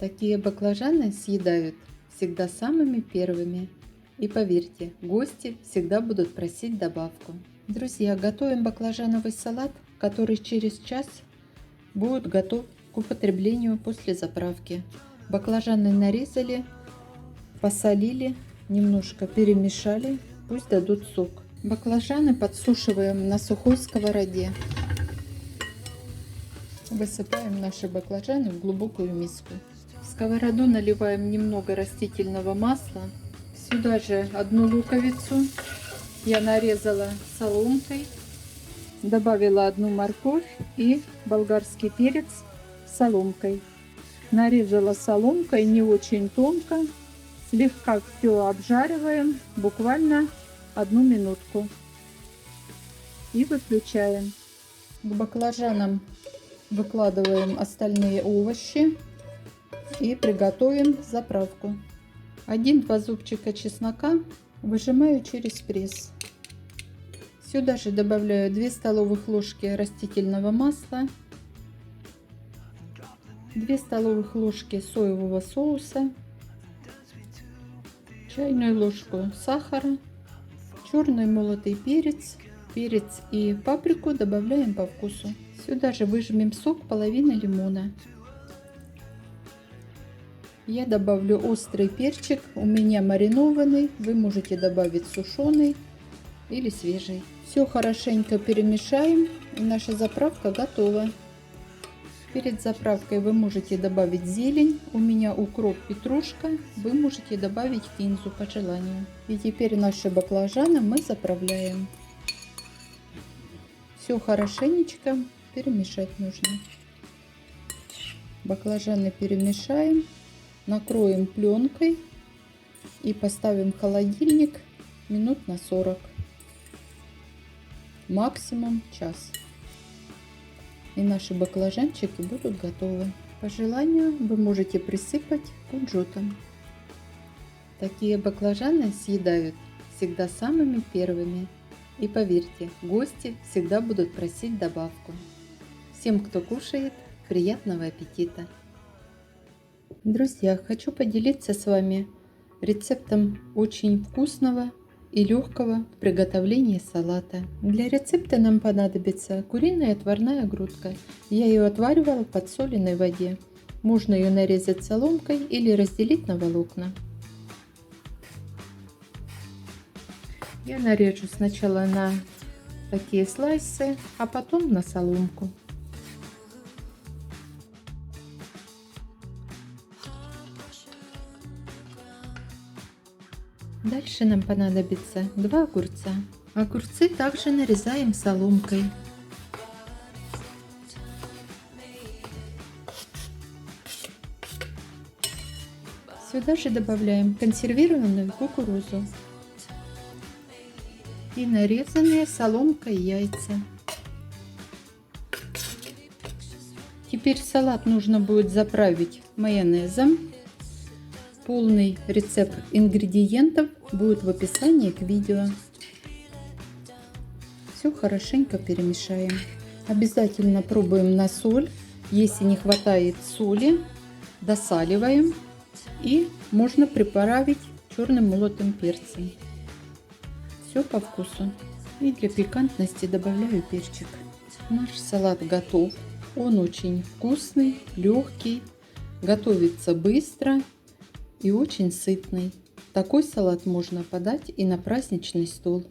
Такие баклажаны съедают всегда самыми первыми. И поверьте, гости всегда будут просить добавку. Друзья, готовим баклажановый салат, который через час будет готов к употреблению после заправки. Баклажаны нарезали, посолили, немножко перемешали, пусть дадут сок. Баклажаны подсушиваем на сухой сковороде. Высыпаем наши баклажаны в глубокую миску. В сковороду наливаем немного растительного масла. Сюда же одну луковицу я нарезала соломкой. Добавила одну морковь и болгарский перец соломкой. Нарезала соломкой не очень тонко. Слегка все обжариваем, буквально 1 минутку. И выключаем. К баклажанам выкладываем остальные овощи и приготовим заправку. 1-2 зубчика чеснока выжимаю через пресс. Сюда же добавляю 2 столовых ложки растительного масла, 2 столовых ложки соевого соуса, чайную ложку сахара, черный молотый перец, перец и паприку добавляем по вкусу. Сюда же выжмем сок половины лимона. Я добавлю острый перчик, у меня маринованный, вы можете добавить сушеный или свежий. Все хорошенько перемешаем, и наша заправка готова. Перед заправкой вы можете добавить зелень, у меня укроп, петрушка, вы можете добавить кинзу по желанию. И теперь наши баклажаны мы заправляем. Все хорошенечко перемешать нужно. Баклажаны перемешаем, накроем пленкой и поставим в холодильник минут на 40, максимум час. И наши баклажанчики будут готовы. По желанию вы можете присыпать кунжутом. Такие баклажаны съедают всегда самыми первыми. И поверьте, гости всегда будут просить добавку. Всем, кто кушает, приятного аппетита! Друзья, хочу поделиться с вами рецептом очень вкусного и легкого приготовления салата. Для рецепта нам понадобится куриная отварная грудка. Я ее отваривала в подсоленной воде. Можно ее нарезать соломкой или разделить на волокна. Я нарежу сначала на такие слайсы, а потом на соломку. Дальше нам понадобится 2 огурца. Огурцы также нарезаем соломкой. Сюда же добавляем консервированную кукурузу и нарезанные соломкой яйца. Теперь салат нужно будет заправить майонезом. Полный рецепт ингредиентов будет в описании к видео. Все хорошенько перемешаем. Обязательно пробуем на соль. Если не хватает соли, досаливаем. И можно приправить черным молотым перцем. Все по вкусу. И для пикантности добавляю перчик. Наш салат готов. Он очень вкусный, легкий, готовится быстро и очень сытный. Такой салат можно подать и на праздничный стол.